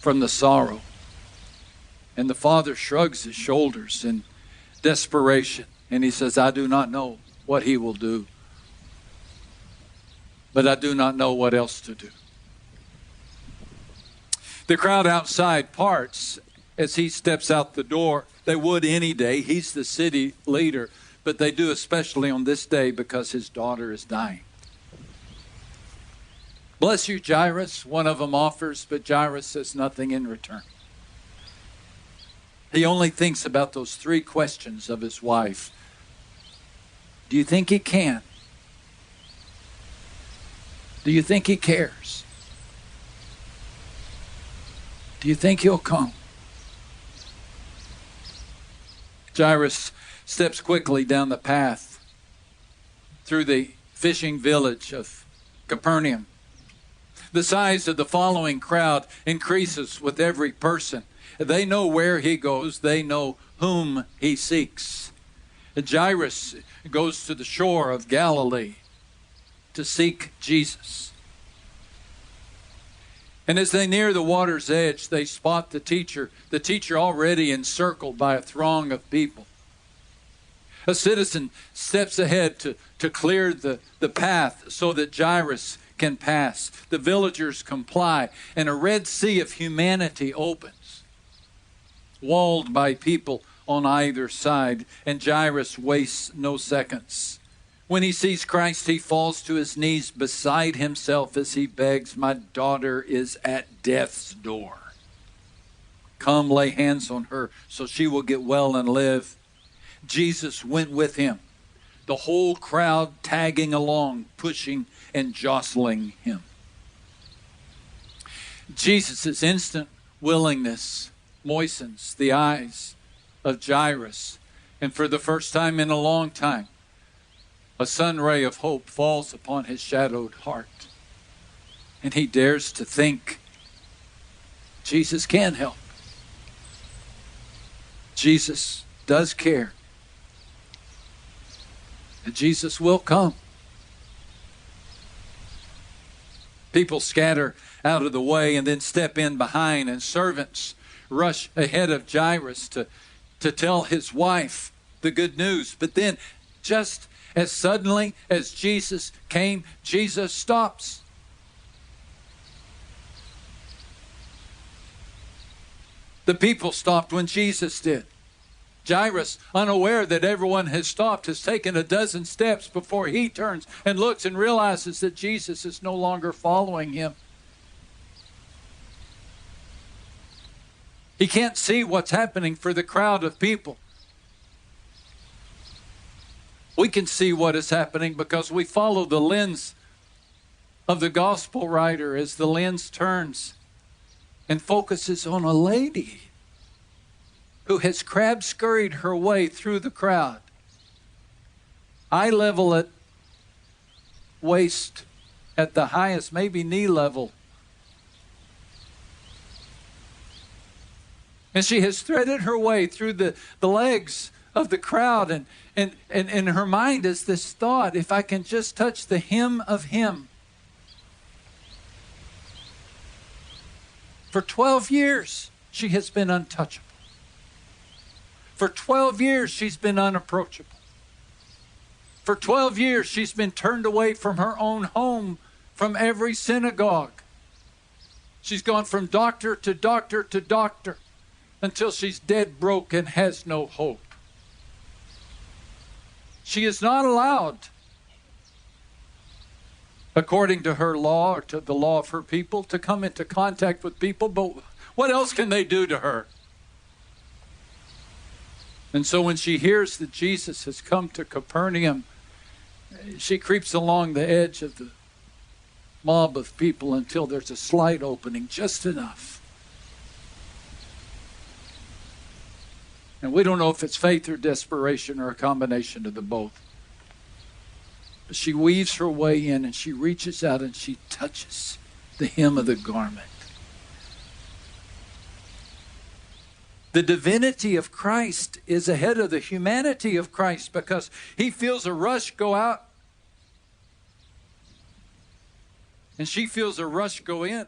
from the sorrow. And the father shrugs his shoulders in desperation. And he says, I do not know what he will do, but I do not know what else to do. The crowd outside parts as he steps out the door. They would any day. He's the city leader, but they do especially on this day because his daughter is dying. Bless you, Jairus, one of them offers, but Jairus says nothing in return. He only thinks about those 3 questions of his wife. Do you think he can? Do you think he cares? Do you think he'll come? Jairus steps quickly down the path through the fishing village of Capernaum. The size of the following crowd increases with every person. They know where he goes. They know whom he seeks. Jairus goes to the shore of Galilee to seek Jesus. And as they near the water's edge, they spot the teacher already encircled by a throng of people. A citizen steps ahead to clear the path so that Jairus can pass. The villagers comply, and a red sea of humanity opens, walled by people on either side, and Jairus wastes no seconds. When he sees Christ, he falls to his knees beside himself as he begs, my daughter is at death's door. Come lay hands on her so she will get well and live. Jesus went with him, the whole crowd tagging along, pushing and jostling him. Jesus' instant willingness moistens the eyes of Jairus, and for the first time in a long time, a sun ray of hope falls upon his shadowed heart, and he dares to think Jesus can help. Jesus does care, and Jesus will come. People scatter out of the way and then step in behind, and servants rush ahead of Jairus to tell his wife the good news. But then, just as suddenly as Jesus came, Jesus stops. The people stopped when Jesus did. Jairus, unaware that everyone has stopped, has taken a dozen steps before he turns and looks and realizes that Jesus is no longer following him. He can't see what's happening for the crowd of people. We can see what is happening because we follow the lens of the gospel writer as the lens turns and focuses on a lady who has crab scurried her way through the crowd, eye level at waist, at the highest, maybe knee level. And she has threaded her way through the legs of the crowd, and in her mind is this thought, if I can just touch the hem of him. For 12 years, she has been untouchable. For 12 years, she's been unapproachable. For 12 years, she's been turned away from her own home, from every synagogue. She's gone from doctor to doctor to doctor until she's dead broke and has no hope. She is not allowed, according to her law or to the law of her people, to come into contact with people, but what else can they do to her? And so when she hears that Jesus has come to Capernaum, she creeps along the edge of the mob of people until there's a slight opening, just enough. And we don't know if it's faith or desperation or a combination of the both. But she weaves her way in and she reaches out and she touches the hem of the garment. The divinity of Christ is ahead of the humanity of Christ because he feels a rush go out and she feels a rush go in.